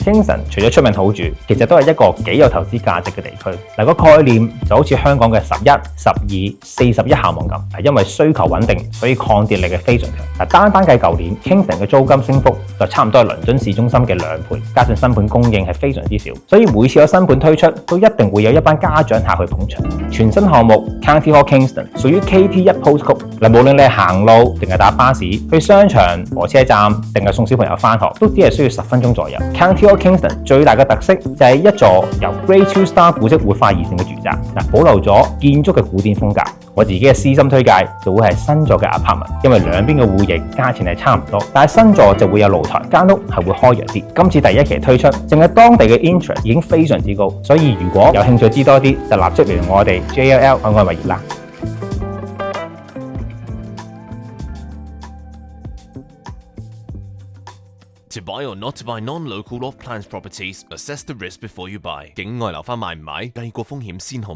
Kingston 除咗出名好住，其實都係一個幾有投資價值嘅地區。嗱，個概念就好似香港嘅11、12、41校網咁，係因為需求穩定，所以抗跌力係非常強。單計舊年 Kingston 嘅租金升幅就差唔多係倫敦市中心嘅2倍，加上新盤供應係非常之少，所以每次有新盤推出，都一定會有一班家長客去捧場。全新項目 County Hall Kingston 屬於 KT1 Postcode，無論你係行路定係搭巴士去商場、火車站定係送小朋友返學，都只係需要10分鐘左右。County Hall Kingston 最大嘅特色就係一座由 Grade 2 Star 古蹟活化而成嘅住宅，保留咗建築嘅古典風格。我自己嘅私心推介就會係新座嘅 apartment， 因為兩邊嘅戶型價錢係差唔多，但係新座就會有露台，間屋係會開揚啲。今次第一期推出，淨係當地嘅 interest 已經非常之高，所以如果有興趣知多啲，就立即聯絡我哋 JLL 海外物業啦。To buy or not to buy non-local off-plans properties, assess the risk before you buy. 境外樓花買唔買？計過風險先好。